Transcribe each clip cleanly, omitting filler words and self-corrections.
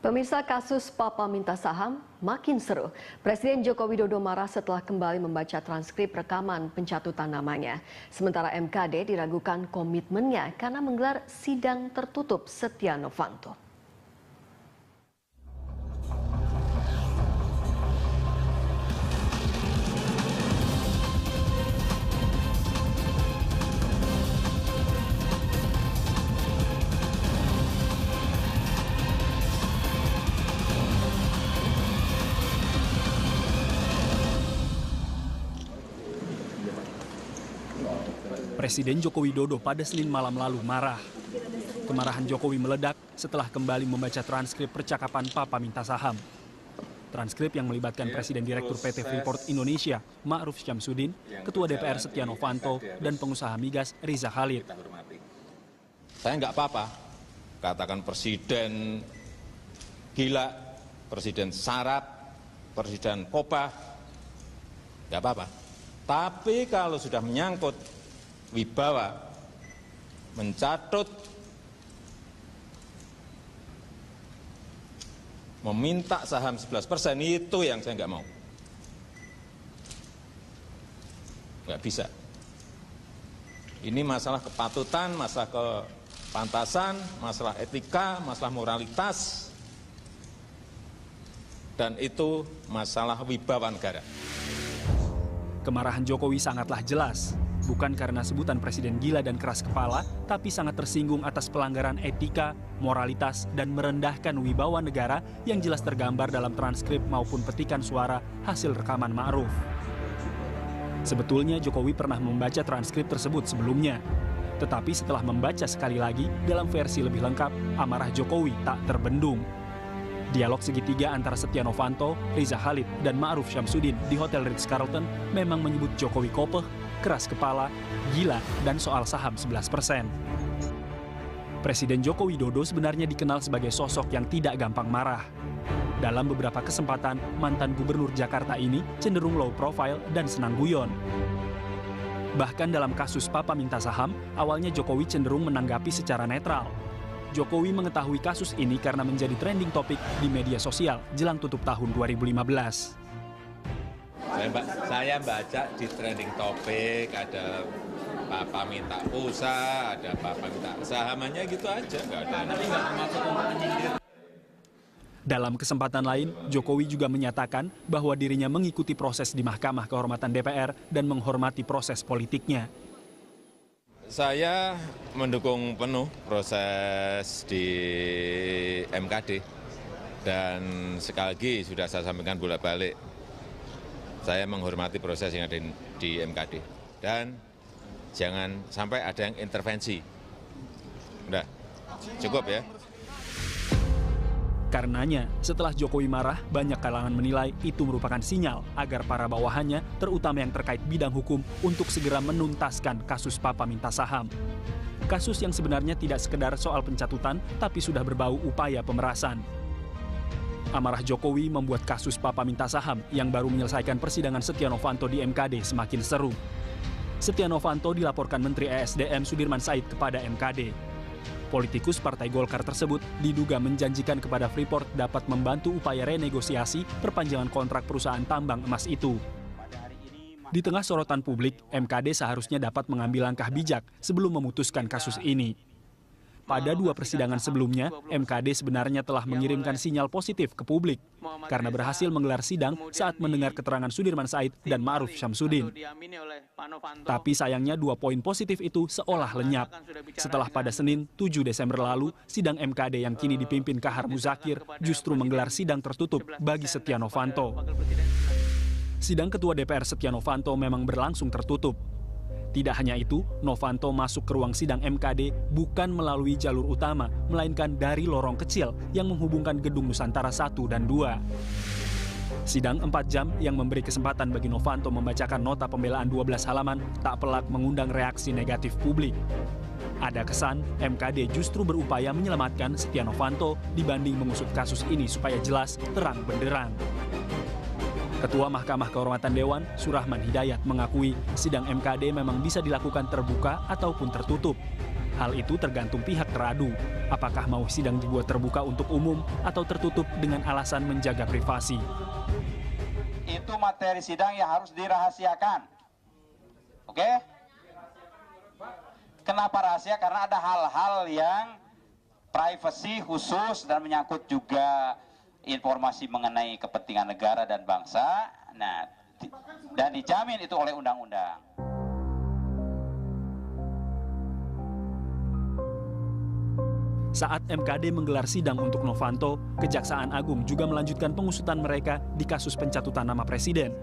Pemirsa, kasus Papa minta saham makin seru. Presiden Joko Widodo marah setelah kembali membaca transkrip rekaman pencatutan namanya. Sementara MKD diragukan komitmennya karena menggelar sidang tertutup Setia Novanto. Presiden Joko Widodo pada Senin malam lalu marah. Kemarahan Jokowi meledak setelah kembali membaca transkrip percakapan Papa minta saham. Transkrip yang melibatkan Presiden Direktur PT Freeport Indonesia, Ma'ruf Syamsuddin, Ketua DPR Setia Novanto, dan pengusaha migas Riza Khalid. Saya nggak apa-apa, katakan presiden gila, presiden syarat, presiden kopah, nggak apa-apa. Tapi kalau sudah menyangkut wibawa, mencatut, meminta saham 11%, itu yang saya nggak mau. Nggak bisa. Ini masalah kepatutan, masalah kepantasan, masalah etika, masalah moralitas, dan itu masalah wibawa negara. Kemarahan Jokowi sangatlah jelas. Bukan karena sebutan presiden gila dan keras kepala, tapi sangat tersinggung atas pelanggaran etika, moralitas, dan merendahkan wibawa negara yang jelas tergambar dalam transkrip maupun petikan suara hasil rekaman Ma'ruf. Sebetulnya Jokowi pernah membaca transkrip tersebut sebelumnya. Tetapi setelah membaca sekali lagi dalam versi lebih lengkap, amarah Jokowi tak terbendung. Dialog segitiga antara Setia Novanto, Riza Khalid, dan Ma'ruf Syamsuddin di Hotel Ritz-Carlton memang menyebut Jokowi kopeh, keras kepala, gila, dan soal saham 11%. Presiden Joko Widodo sebenarnya dikenal sebagai sosok yang tidak gampang marah. Dalam beberapa kesempatan, mantan gubernur Jakarta ini cenderung low profile dan senang guyon. Bahkan dalam kasus Papa minta saham, awalnya Jokowi cenderung menanggapi secara netral. Jokowi mengetahui kasus ini karena menjadi trending topik di media sosial jelang tutup tahun 2015. Saya baca di trending topik, ada Papa minta pulsa, ada Papa minta sahamannya gitu aja, nggak ada. Dalam kesempatan lain, Jokowi juga menyatakan bahwa dirinya mengikuti proses di Mahkamah Kehormatan DPR dan menghormati proses politiknya. Saya mendukung penuh proses di MKD dan sekali lagi sudah saya sampaikan bolak-balik, saya menghormati proses yang ada di MKD dan jangan sampai ada yang intervensi. Udah, cukup ya. Karenanya, setelah Jokowi marah, banyak kalangan menilai itu merupakan sinyal agar para bawahannya, terutama yang terkait bidang hukum, untuk segera menuntaskan kasus Papa minta saham. Kasus yang sebenarnya tidak sekedar soal pencatutan, tapi sudah berbau upaya pemerasan. Amarah Jokowi membuat kasus Papa minta saham yang baru menyelesaikan persidangan Setia Novanto di MKD semakin seru. Setia Novanto dilaporkan Menteri ESDM Sudirman Said kepada MKD. Politikus Partai Golkar tersebut diduga menjanjikan kepada Freeport dapat membantu upaya renegosiasi perpanjangan kontrak perusahaan tambang emas itu. Di tengah sorotan publik, MKD seharusnya dapat mengambil langkah bijak sebelum memutuskan kasus ini. Pada dua persidangan sebelumnya, MKD sebenarnya telah mengirimkan sinyal positif ke publik karena berhasil menggelar sidang saat mendengar keterangan Sudirman Said dan Ma'ruf Syamsuddin. Tapi sayangnya dua poin positif itu seolah lenyap. Setelah pada Senin 7 Desember lalu, sidang MKD yang kini dipimpin Kahar Muzakir justru menggelar sidang tertutup bagi Setia Novanto. Sidang Ketua DPR Setia Novanto memang berlangsung tertutup. Tidak hanya itu, Novanto masuk ke ruang sidang MKD bukan melalui jalur utama, melainkan dari lorong kecil yang menghubungkan gedung Nusantara 1 dan 2. Sidang 4 jam yang memberi kesempatan bagi Novanto membacakan nota pembelaan 12 halaman tak pelak mengundang reaksi negatif publik. Ada kesan MKD justru berupaya menyelamatkan Setia Novanto dibanding mengusut kasus ini supaya jelas terang benderang. Ketua Mahkamah Kehormatan Dewan, Surahman Hidayat, mengakui sidang MKD memang bisa dilakukan terbuka ataupun tertutup. Hal itu tergantung pihak teradu. Apakah mau sidang dibuat terbuka untuk umum atau tertutup dengan alasan menjaga privasi. Itu materi sidang yang harus dirahasiakan. Oke? Kenapa rahasia? Karena ada hal-hal yang privasi khusus dan menyangkut juga informasi mengenai kepentingan negara dan bangsa. Nah, dan dijamin itu oleh undang-undang. Saat MKD menggelar sidang untuk Novanto, Kejaksaan Agung juga melanjutkan pengusutan mereka di kasus pencatutan nama Presiden.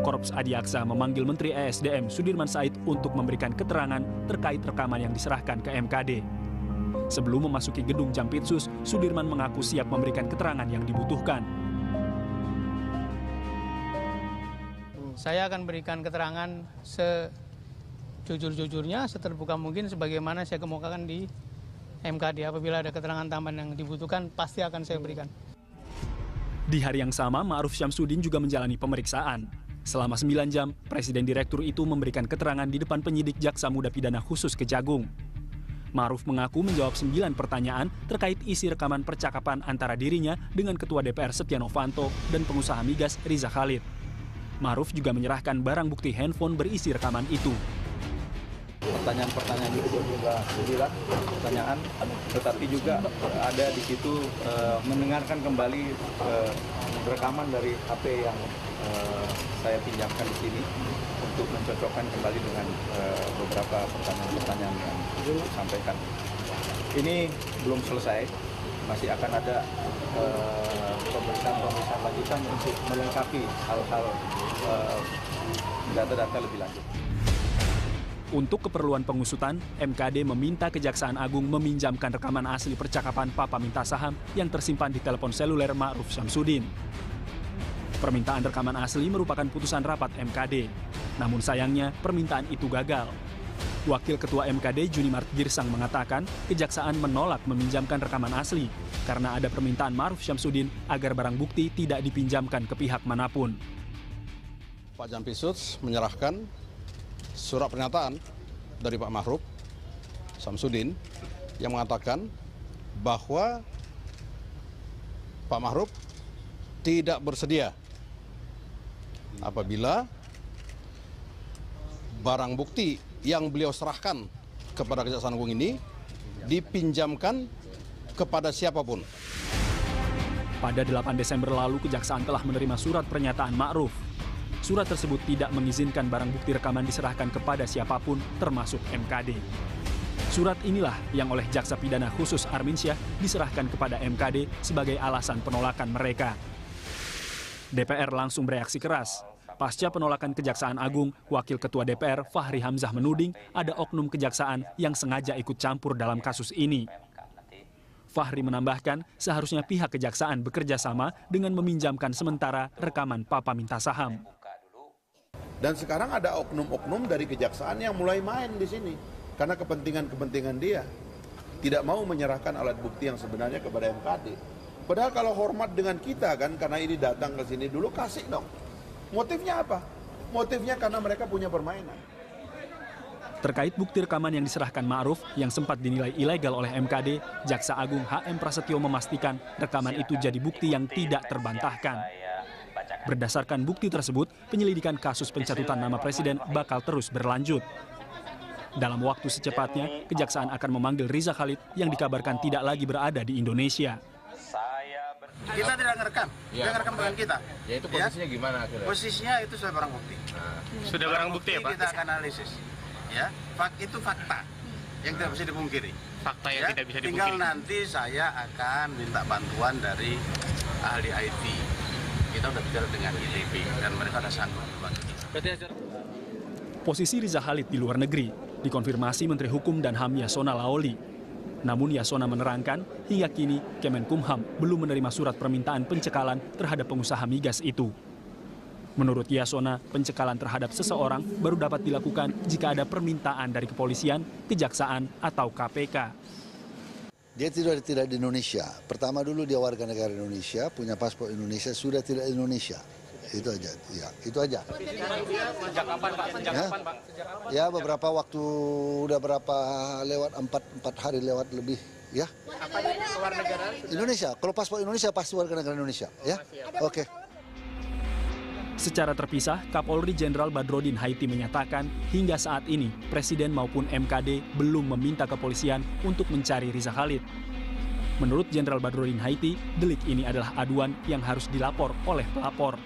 Korps Adiaksa memanggil Menteri ESDM Sudirman Said untuk memberikan keterangan terkait rekaman yang diserahkan ke MKD. Sebelum memasuki gedung Jampitsus, Sudirman mengaku siap memberikan keterangan yang dibutuhkan. Saya akan berikan keterangan sejujur-jujurnya, seterbuka mungkin sebagaimana saya kemukakan di MKD. Apabila ada keterangan tambahan yang dibutuhkan, pasti akan saya berikan. Di hari yang sama, Ma'ruf Syamsuddin juga menjalani pemeriksaan. Selama 9 jam, Presiden Direktur itu memberikan keterangan di depan penyidik Jaksa Muda Pidana Khusus Kejagung. Ma'ruf mengaku menjawab 9 pertanyaan terkait isi rekaman percakapan antara dirinya dengan Ketua DPR Setia Novanto dan pengusaha migas Riza Khalid. Ma'ruf juga menyerahkan barang bukti handphone berisi rekaman itu. Pertanyaan-pertanyaan itu juga 9 pertanyaan, tetapi juga ada di situ mendengarkan kembali rekaman dari HP yang saya pinjamkan di sini untuk mencocokkan kembali dengan beberapa pertanyaan-pertanyaan yang disampaikan. Ini belum selesai, masih akan ada pemeriksaan lanjutan untuk melengkapi hal-hal data-data lebih lanjut. Untuk keperluan pengusutan, MKD meminta Kejaksaan Agung meminjamkan rekaman asli percakapan Papa minta saham yang tersimpan di telepon seluler Ma'ruf Syamsuddin. Permintaan rekaman asli merupakan putusan rapat MKD. Namun sayangnya, permintaan itu gagal. Wakil Ketua MKD Junimart Girsang mengatakan, Kejaksaan menolak meminjamkan rekaman asli karena ada permintaan Ma'ruf Syamsuddin agar barang bukti tidak dipinjamkan ke pihak manapun. Pak Jampitsus menyerahkan surat pernyataan dari Pak Ma'ruf Syamsuddin yang mengatakan bahwa Pak Ma'ruf tidak bersedia apabila barang bukti yang beliau serahkan kepada Kejaksaan Agung ini dipinjamkan kepada siapapun. Pada 8 Desember lalu, Kejaksaan telah menerima surat pernyataan Ma'ruf. Surat tersebut tidak mengizinkan barang bukti rekaman diserahkan kepada siapapun, termasuk MKD. Surat inilah yang oleh Jaksa Pidana Khusus Arminsyah diserahkan kepada MKD sebagai alasan penolakan mereka. DPR langsung bereaksi keras. Pasca penolakan Kejaksaan Agung, Wakil Ketua DPR Fahri Hamzah menuding ada oknum kejaksaan yang sengaja ikut campur dalam kasus ini. Fahri menambahkan seharusnya pihak kejaksaan bekerja sama dengan meminjamkan sementara rekaman Papa minta saham. Dan sekarang ada oknum-oknum dari kejaksaan yang mulai main di sini karena kepentingan-kepentingan dia. Tidak mau menyerahkan alat bukti yang sebenarnya kepada MKD. Padahal kalau hormat dengan kita kan, karena ini datang ke sini dulu, kasih dong. Motifnya apa? Motifnya karena mereka punya permainan. Terkait bukti rekaman yang diserahkan Ma'ruf yang sempat dinilai ilegal oleh MKD, Jaksa Agung HM Prasetyo memastikan rekaman itu jadi bukti yang tidak terbantahkan. Berdasarkan bukti tersebut, penyelidikan kasus pencatutan nama Presiden bakal terus berlanjut. Dalam waktu secepatnya, Kejaksaan akan memanggil Riza Khalid yang dikabarkan tidak lagi berada di Indonesia. Kita tidak ngerekam, dia ngerekam dengan kita. Ya itu posisinya gimana akhirnya? Posisinya itu sudah barang bukti. Sudah barang bukti ya Pak? Kita akan analisis. Ya, itu fakta yang tidak bisa dipungkiri. Fakta yang tidak bisa dipungkiri. Tinggal nanti saya akan minta bantuan dari ahli IT. Kita sudah bicara dengan ITB dan mereka ada sanggup membantu. Posisi Riza Khalid di luar negeri dikonfirmasi Menteri Hukum dan HAM Yasona Laoli. Namun Yasona menerangkan hingga kini Kemenkumham belum menerima surat permintaan pencekalan terhadap pengusaha migas itu. Menurut Yasona, pencekalan terhadap seseorang baru dapat dilakukan jika ada permintaan dari kepolisian, kejaksaan, atau KPK. Dia tidak di Indonesia. Pertama dulu dia warga negara Indonesia, punya paspor Indonesia, sudah tidak di Indonesia. Itu aja. Ya, itu aja. Sejak kapan, Pak? Sejak kapan, Pak? Ya, beberapa waktu, udah berapa lewat, 4 hari lewat lebih. Ya. Apa ini luar negara? Indonesia, kalau paspor Indonesia pasti warga negara Indonesia. Ya, oke. Secara terpisah, Kapolri Jenderal Badrodin Haiti menyatakan hingga saat ini Presiden maupun MKD belum meminta kepolisian untuk mencari Riza Khalid. Menurut Jenderal Badrodin Haiti, delik ini adalah aduan yang harus dilapor oleh pelapor.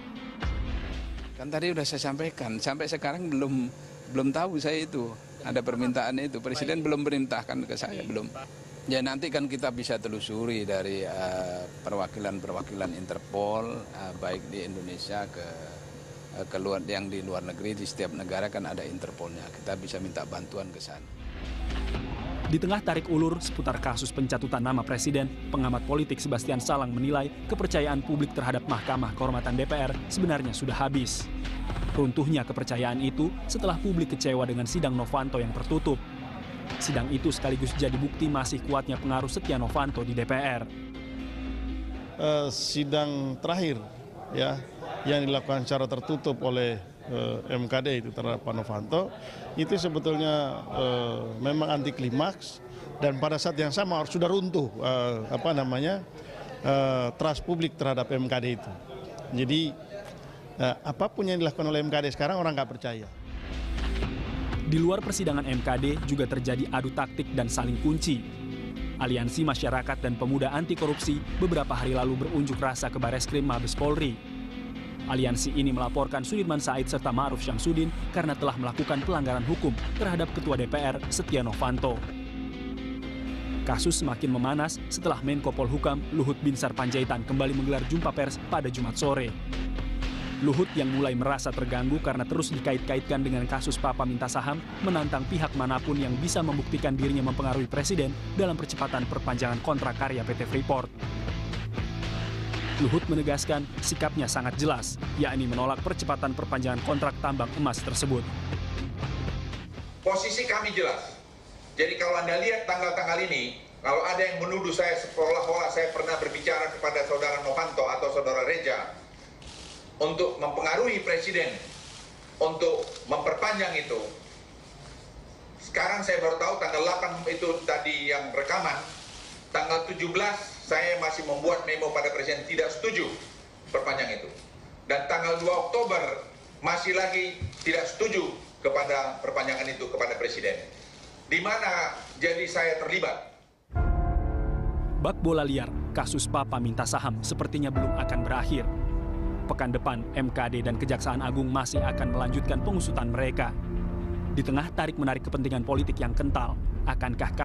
Kan tadi udah saya sampaikan, sampai sekarang belum tahu saya itu ada permintaan itu. Presiden belum perintahkan ke saya, belum. Ya nanti kan kita bisa telusuri dari perwakilan Interpol, baik di Indonesia ke luar, yang di luar negeri, di setiap negara kan ada Interpolnya. Kita bisa minta bantuan ke sana. Di tengah tarik ulur seputar kasus pencatutan nama Presiden, pengamat politik Sebastian Salang menilai kepercayaan publik terhadap Mahkamah Kehormatan DPR sebenarnya sudah habis. Runtuhnya kepercayaan itu setelah publik kecewa dengan sidang Novanto yang tertutup. Sidang itu sekaligus jadi bukti masih kuatnya pengaruh Setia Novanto di DPR. Sidang terakhir ya yang dilakukan secara tertutup oleh MKD itu terhadap Pak Novanto itu sebetulnya memang anti klimaks, dan pada saat yang sama sudah runtuh trust publik terhadap MKD itu. Jadi apapun yang dilakukan oleh MKD sekarang orang nggak percaya. Di luar persidangan MKD juga terjadi adu taktik dan saling kunci. Aliansi Masyarakat dan Pemuda Anti Korupsi beberapa hari lalu berunjuk rasa ke Bareskrim Mabes Polri. Aliansi ini melaporkan Sudirman Said serta Ma'ruf Syamsuddin karena telah melakukan pelanggaran hukum terhadap Ketua DPR Setia Novanto. Kasus semakin memanas setelah Menko Polhukam Luhut Binsar Panjaitan kembali menggelar jumpa pers pada Jumat sore. Luhut yang mulai merasa terganggu karena terus dikait-kaitkan dengan kasus Papa minta saham menantang pihak manapun yang bisa membuktikan dirinya mempengaruhi Presiden dalam percepatan perpanjangan kontrak karya PT Freeport. Luhut menegaskan sikapnya sangat jelas, yakni menolak percepatan perpanjangan kontrak tambang emas tersebut. Posisi kami jelas. Jadi kalau Anda lihat tanggal-tanggal ini, kalau ada yang menuduh saya seolah-olah saya pernah berbicara kepada saudara Novanto atau saudara Reja untuk mempengaruhi Presiden untuk memperpanjang itu. Sekarang saya baru tahu tanggal 8 itu tadi yang rekaman, tanggal 17 saya masih membuat memo pada Presiden tidak setuju perpanjang itu. Dan tanggal 2 Oktober masih lagi tidak setuju kepada perpanjangan itu kepada Presiden. Di mana jadi saya terlibat. Bak bola liar, kasus Papa minta saham sepertinya belum akan berakhir. Pekan depan, MKD dan Kejaksaan Agung masih akan melanjutkan pengusutan mereka. Di tengah tarik-menarik kepentingan politik yang kental, akankah